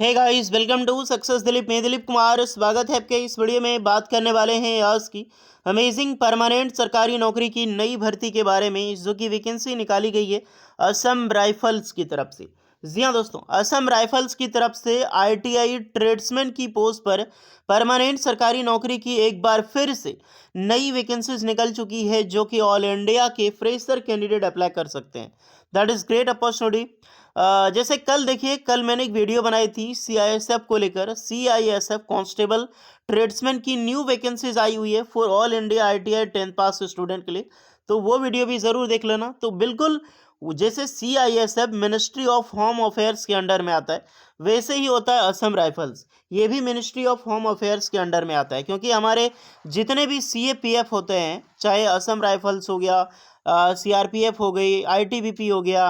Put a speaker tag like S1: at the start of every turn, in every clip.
S1: Hey guys, welcome to success Dilip. मैं दिलीप कुमार, स्वागत है आपके इस वीडियो में। बात करने वाले हैं आज की अमेजिंग परमानेंट सरकारी नौकरी की नई भर्ती के बारे में, जो कि वैकेंसी निकाली गई है असम राइफल्स की तरफ से। जी हाँ दोस्तों, असम राइफल्स की तरफ से आईटीआई ट्रेड्समैन की पोस्ट पर परमानेंट सरकारी नौकरी की एक बार फिर से नई वैकेंसीज निकल चुकी है, जो कि ऑल इंडिया के फ्रेशर कैंडिडेट अप्लाई कर सकते हैं। That is great opportunity. जैसे कल देखिए, कल मैंने एक वीडियो बनाई थी सीआईएसएफ को लेकर। सीआईएसएफ कांस्टेबल ट्रेड्समैन की न्यू वैकेंसीज आई हुई है for all India ITI 10th pass student के लिए। तो वो वीडियो भी ज़रूर देख लेना। तो बिल्कुल जैसे CISF ministry of home affairs के अंडर में आता है, वैसे ही होता है असम राइफल्स। ये भी मिनिस्ट्री ऑफ होम अफेयर्स के अंडर में आता है, क्योंकि हमारे जितने भी सीएपीएफ होते हैं, चाहे असम राइफल्स हो गया, सीआरपीएफ हो गई, आईटीबीपी हो गया,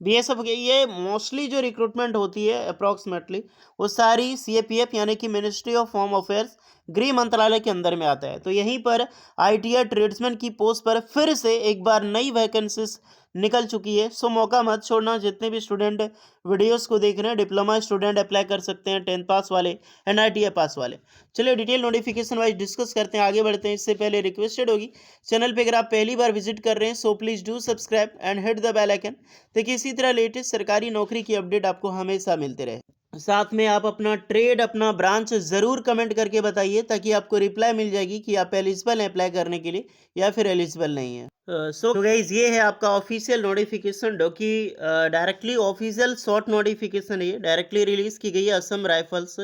S1: बीएसएफ हो गया, ये मोस्टली जो रिक्रूटमेंट होती है अप्रॉक्सीमेटली, वो सारी सीएपीएफ यानी कि मिनिस्ट्री ऑफ होम अफेयर्स, गृह मंत्रालय के अंदर में आता है। तो यहीं पर आईटीआई ट्रेड्समैन की पोस्ट पर फिर से एक बार नई वैकेंसीज निकल चुकी है। सो मौका मत छोड़ना। जितने भी स्टूडेंट वीडियोस को देख रहे हैं, डिप्लोमा स्टूडेंट अप्लाई कर सकते हैं, 10th पास वाले एंड आईटीआई पास वाले। चलिए डिटेल नोटिफिकेशन वाइज डिस्कस करते हैं, आगे बढ़ते हैं। इससे पहले रिक्वेस्टेड होगी, चैनल पे अगर आप पहली बार विजिट कर रहे हैं, so please do subscribe and hit the bell icon, ताकि इसी तरह लेटेस्ट सरकारी नौकरी की अपडेट आपको हमेशा मिलते रहे। साथ में आप अपना ट्रेड, अपना ब्रांच ज़रूर कमेंट करके बताइए, ताकि आपको रिप्लाई मिल जाएगी कि आप एलिजिबल हैं अप्लाई करने के लिए या फिर एलिजिबल नहीं है। सो गाइज, ये है आपका ऑफिशियल नोटिफिकेशन, जो कि डायरेक्टली ऑफिशियल शॉर्ट नोटिफिकेशन है। ये डायरेक्टली रिलीज़ की गई है Assam rifles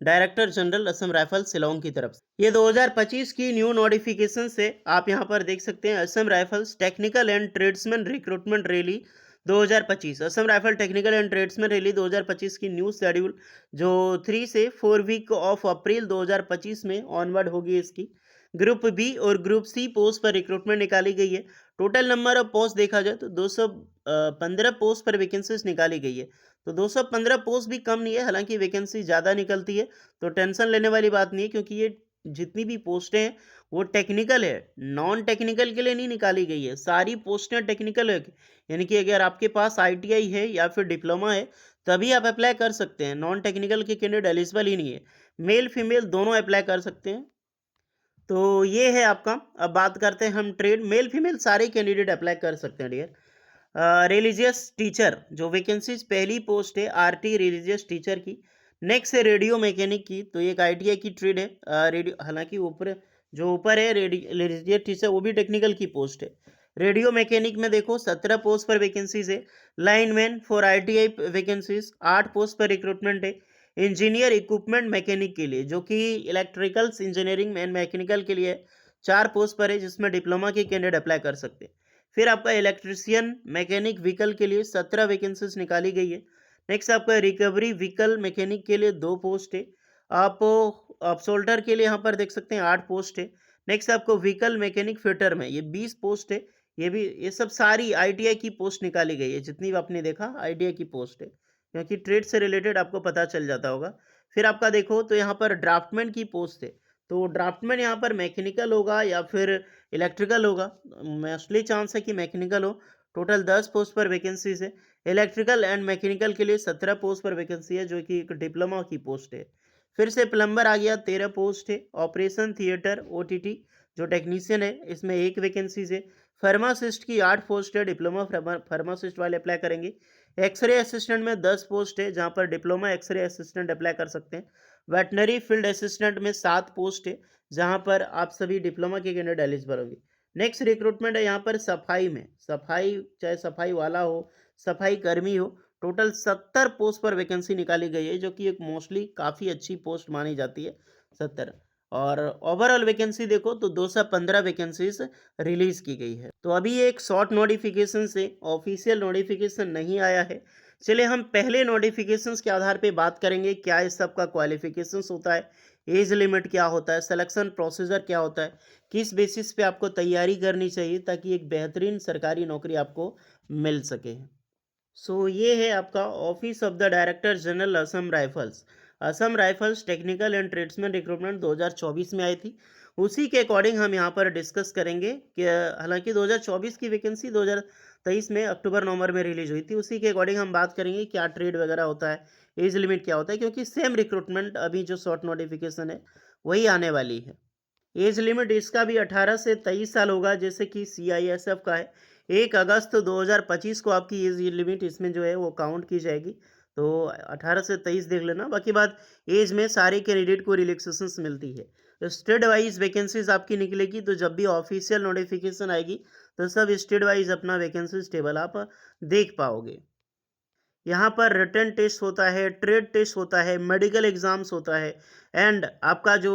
S1: director general Assam rifles Shillong की तरफ से। ये 2025 की न्यू नोटिफिकेशन से आप यहाँ पर देख सकते हैं, Assam rifles technical and tradesman recruitment rally 2025। Assam rifle technical and tradesman rally 2025 की न्यू शेड्यूल, जो 3 से 4 वीक ऑफ अप्रैल 2025 में ऑनवर्ड होगी। इसकी ग्रुप बी और ग्रुप सी पोस्ट पर रिक्रूटमेंट निकाली गई है। टोटल नंबर ऑफ पोस्ट देखा जाए तो 215 पोस्ट पर वैकेंसीज निकाली गई है। तो 215 पोस्ट भी कम नहीं है, हालांकि वैकेंसी ज़्यादा निकलती है, तो टेंशन लेने वाली बात नहीं है, क्योंकि ये जितनी भी पोस्टें हैं वो टेक्निकल है, नॉन टेक्निकल के लिए नहीं निकाली गई है। सारी पोस्टें टेक्निकल है, यानी कि अगर आपके पास आईटीआई है या फिर डिप्लोमा है, तभी आप अप्लाई कर सकते हैं। नॉन टेक्निकल के कैंडिडेट एलिजिबल ही नहीं है। मेल फीमेल दोनों अप्लाई कर सकते हैं। तो ये है आपका। अब बात करते हैं हम ट्रेड, मेल फीमेल सारे कैंडिडेट अप्लाई कर सकते हैं डियर। रिलीजियस टीचर जो वैकेंसीज, पहली पोस्ट है आरटी रिलीजियस टीचर की। नेक्स्ट है रेडियो मैकेनिक की, तो एक आईटीआई की ट्रेड है। रेडियो, हालांकि ऊपर जो ऊपर है रिलीजियस टीचर, वो भी टेक्निकल की पोस्ट है। रेडियो मैकेनिक में देखो 17 पोस्ट पर वैकेंसीज है। Lineman for ITI vacancies 8 post पर रिक्रूटमेंट है। इंजीनियर इक्विपमेंट मैकेनिक के लिए, जो कि इलेक्ट्रिकल्स इंजीनियरिंग एंड मैकेनिकल के लिए 4 पोस्ट पर है, जिसमें डिप्लोमा के कैंडिडेट अप्लाई कर सकते हैं। फिर आपका इलेक्ट्रिशियन मैकेनिक व्हीकल के लिए 17 वैकेंसीज निकाली गई है। नेक्स्ट आपका रिकवरी व्हीकल मैकेनिक के लिए 2 पोस्ट है। आप सोल्डर के लिए यहाँ पर देख सकते हैं 8 पोस्ट है। नेक्स्ट आपको व्हीकल मैकेनिक फिटर में ये 20 पोस्ट है। ये सब सारी आईटीआई की पोस्ट निकाली गई है, जितनी भी आपने देखा आईटीआई की पोस्ट है, क्योंकि ट्रेड से रिलेटेड आपको पता चल जाता होगा। फिर आपका देखो तो यहाँ पर ड्राफ्टमैन की पोस्ट है। तो ड्राफ्टमैन यहाँ पर मैकेनिकल होगा या फिर इलेक्ट्रिकल होगा, मोस्टली चांस है कि मैकेनिकल हो। टोटल 10 पोस्ट पर वैकेंसीज है। इलेक्ट्रिकल एंड मैकेनिकल के लिए 17 पोस्ट पर वैकेंसी है, जो कि एक डिप्लोमा की पोस्ट है। फिर से प्लम्बर आ गया, 13 पोस्ट है। ऑपरेशन थिएटर ओटीटी जो टेक्नीशियन है, इसमें 1 वैकेंसीज है। फार्मासिस्ट की 8 पोस्ट है, डिप्लोमा फार्मासिस्ट वाले अप्लाई करेंगे। एक्सरे असिस्टेंट में 10 पोस्ट है, जहाँ पर डिप्लोमा एक्सरे असिस्टेंट अप्लाई कर सकते हैं। वेटनरी फील्ड असिस्टेंट में 7 पोस्ट है, जहाँ पर आप सभी डिप्लोमा के कैंडिडेट एलिजिबल होंगे। नेक्स्ट रिक्रूटमेंट है यहाँ पर सफाई में, सफाई चाहे सफाई वाला हो, सफाई कर्मी हो। टोटल 70 पोस्ट पर वैकेंसी निकाली गई है, जो कि एक मोस्टली काफ़ी अच्छी पोस्ट मानी जाती है, 70। और ओवरऑल वैकेंसी देखो तो 215 वैकेंसीज रिलीज की गई है। तो अभी एक शॉर्ट नोटिफिकेशन से ऑफिशियल नोटिफिकेशन नहीं आया है। चलिए हम पहले नोटिफिकेशंस के आधार पे बात करेंगे, क्या इस सब का क्वालिफिकेशंस होता है, एज लिमिट क्या होता है, सिलेक्शन प्रोसीजर क्या होता है, किस बेसिस पे आपको तैयारी करनी चाहिए ताकि एक बेहतरीन सरकारी नौकरी आपको मिल सके। सो ये है आपका office of the director general Assam rifles. Assam rifles technical and tradesman recruitment 2024 में आई थी, उसी के अकॉर्डिंग हम यहाँ पर डिस्कस करेंगे कि हालांकि 2024 की वैकेंसी 2023 में अक्टूबर नवंबर में रिलीज हुई थी, उसी के अकॉर्डिंग हम बात करेंगे क्या ट्रेड वगैरह होता है, एज लिमिट क्या होता है, क्योंकि सेम रिक्रूटमेंट अभी जो शॉर्ट नोटिफिकेशन है वही आने वाली है। एज लिमिट इसका भी 18 से 23 साल होगा, जैसे कि सीआईएसएफ का है। 1 अगस्त 2025 को आपकी एज लिमिट इसमें जो है वो काउंट की जाएगी। तो 18 से 23 देख लेना। बाकी बात, एज में सारे कैंडिडेट को रिलैक्सेशंस मिलती है। तो स्टेट वाइज वैकेंसीज आपकी निकलेगी, तो जब भी ऑफिशियल नोटिफिकेशन आएगी तो सब स्टेट वाइज अपना वैकेंसीज टेबल आप देख पाओगे। यहाँ पर रिटन टेस्ट होता है, ट्रेड टेस्ट होता है, मेडिकल एग्जाम्स होता है, एंड आपका जो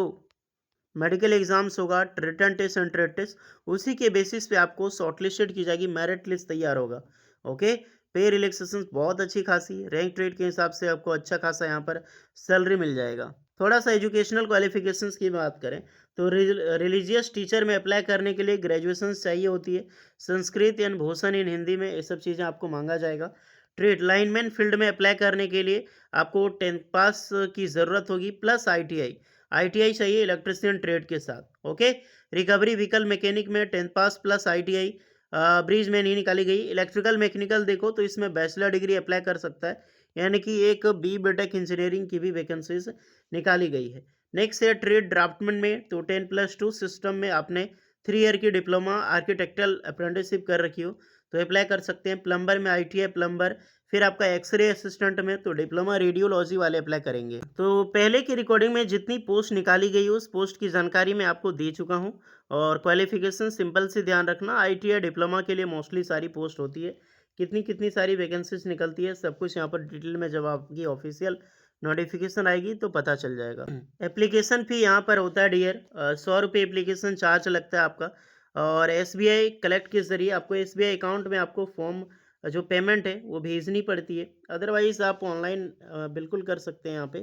S1: मेडिकल एग्जाम्स होगा, written test and trade test, उसी के बेसिस पे आपको शॉर्टलिस्टेड की जाएगी, मेरिट लिस्ट तैयार होगा। ओके, पे रिलैक्सेशन बहुत अच्छी खासी, रैंक ट्रेड के हिसाब से आपको अच्छा खासा यहाँ पर सैलरी मिल जाएगा। थोड़ा सा एजुकेशनल क्वालिफिकेशंस की बात करें तो रिलीजियस टीचर में अप्लाई करने के लिए ग्रेजुएशन चाहिए होती है, संस्कृत एंड भूषण इन हिंदी में, ये सब चीज़ें आपको मांगा जाएगा। ट्रेड लाइनमैन फील्ड में अप्लाई करने के लिए आपको 10th पास की ज़रूरत होगी प्लस आईटीआई चाहिए इलेक्ट्रिशियन ट्रेड के साथ। ओके, रिकवरी व्हीकल मैकेनिक में 10th पास प्लस आईटीआई, ब्रिज में नहीं निकाली गई। इलेक्ट्रिकल मैकेनिकल देखो तो इसमें बैचलर डिग्री अप्लाई कर सकता है, यानी कि एक BTech इंजीनियरिंग की भी वैकेंसीज निकाली गई है। नेक्स्ट है ट्रेड ड्राफ्टमैन में, तो 10+2 सिस्टम में आपने 3 ईयर की डिप्लोमा आर्किटेक्चरल अप्रेंटिसशिप कर रखी हो तो अप्लाई कर सकते हैं। प्लम्बर में आईटीआई प्लम्बर, फिर आपका एक्सरे असिस्टेंट में तो डिप्लोमा रेडियोलॉजी वाले अप्लाई करेंगे। तो पहले की रिकॉर्डिंग में जितनी पोस्ट निकाली गई उस पोस्ट की जानकारी मैं आपको दे चुका हूं, और क्वालिफिकेशन सिंपल से ध्यान रखना, आईटीआई डिप्लोमा के लिए मोस्टली सारी पोस्ट होती है। कितनी कितनी सारी वैकेंसीज निकलती है सब कुछ यहाँ पर डिटेल में जब आपकी ऑफिशियल नोटिफिकेशन आएगी तो पता चल जाएगा। एप्लीकेशन फी यहाँ पर होता है डियर 100 रुपये एप्लीकेशन चार्ज लगता है आपका, और एसबीआई कलेक्ट के जरिए आपको एसबीआई अकाउंट में आपको फॉर्म जो पेमेंट है वो भेजनी पड़ती है। अदरवाइज आप ऑनलाइन बिल्कुल कर सकते हैं यहाँ पे,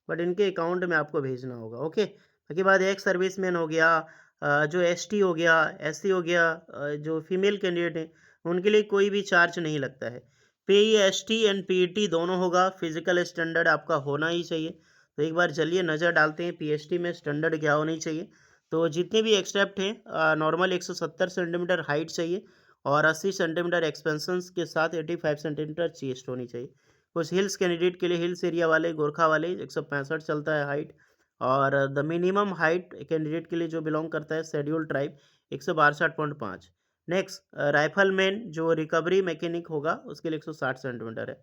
S1: बट इनके अकाउंट में आपको भेजना होगा। ओके, बाकी बात एक सर्विसमैन हो गया, जो एसटी हो गया, एससी हो गया, जो फीमेल कैंडिडेट हैं उनके लिए कोई भी चार्ज नहीं लगता है। पीएसटी एंड पीईटी दोनों होगा, फिजिकल स्टैंडर्ड आपका होना ही चाहिए। तो एक बार चलिए नज़र डालते हैं पीएसटी में स्टैंडर्ड क्या होनी चाहिए। तो जितने भी एक्सेप्ट हैं नॉर्मल 170 सेंटीमीटर हाइट चाहिए, और 80 सेंटीमीटर एक्सपेंशंस के साथ 85 सेंटीमीटर चेस्ट होनी चाहिए। कुछ हिल्स कैंडिडेट के लिए, हिल्स एरिया वाले गोरखा वाले 165 चलता है हाइट, और द मिनिमम हाइट कैंडिडेट के लिए जो बिलोंग करता है शेड्यूल ट्राइब 162.5। नेक्स्ट राइफलमैन जो रिकवरी मैकेनिक होगा उसके लिए 160 सेंटीमीटर है।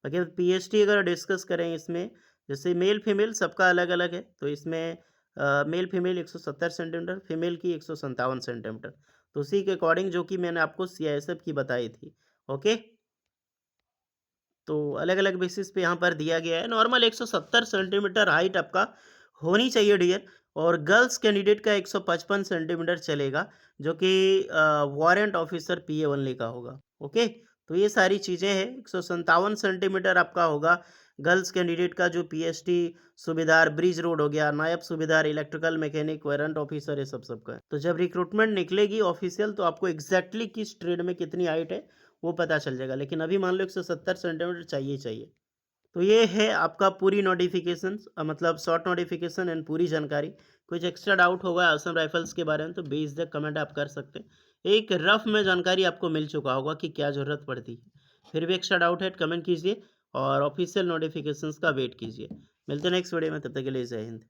S1: बाकी पीएचडी अगर डिस्कस करें इसमें, जैसे मेल फीमेल सबका अलग अलग है, तो इसमें मेल फीमेल 170 सेंटीमीटर, फीमेल की 157 सेंटीमीटर, तो उसी के अकॉर्डिंग जो कि मैंने आपको सीआईएसएफ की बताई थी। ओके, तो अलग अलग बेसिस पे यहाँ पर दिया गया है। नॉर्मल 170 सेंटीमीटर हाइट आपका होनी चाहिए डियर, और गर्ल्स कैंडिडेट का 155 सेंटीमीटर चलेगा, जो कि वारंट ऑफिसर पीए ओनली का होगा। ओके, तो ये सारी चीज़ें हैं। 157 सेंटीमीटर आपका होगा गर्ल्स कैंडिडेट का, जो पीएचडी सूबेदार ब्रिज रोड हो गया, नायब सूबेदार इलेक्ट्रिकल मैकेनिक वारंट ऑफिसर, ये सब सबका है। तो जब रिक्रूटमेंट निकलेगी ऑफिशियल तो आपको एग्जैक्टली किस ट्रेड में कितनी हाइट है वो पता चल जाएगा, लेकिन अभी मान लो 170 सेंटीमीटर चाहिए। तो ये है आपका पूरी नोटिफिकेशन, मतलब शॉर्ट नोटिफिकेशन एंड पूरी जानकारी। कुछ एक्स्ट्रा डाउट होगा असम राइफल्स के बारे में तो बेझिझक कमेंट आप कर सकते हैं। एक रफ में जानकारी आपको मिल चुका होगा कि क्या ज़रूरत पड़ती है। फिर भी एक्स्ट्रा डाउट है कमेंट कीजिए, और ऑफिशियल नोटिफिकेशंस का वेट कीजिए। मिलते हैं नेक्स्ट वीडियो में, तब तक के लिए जय हिंद।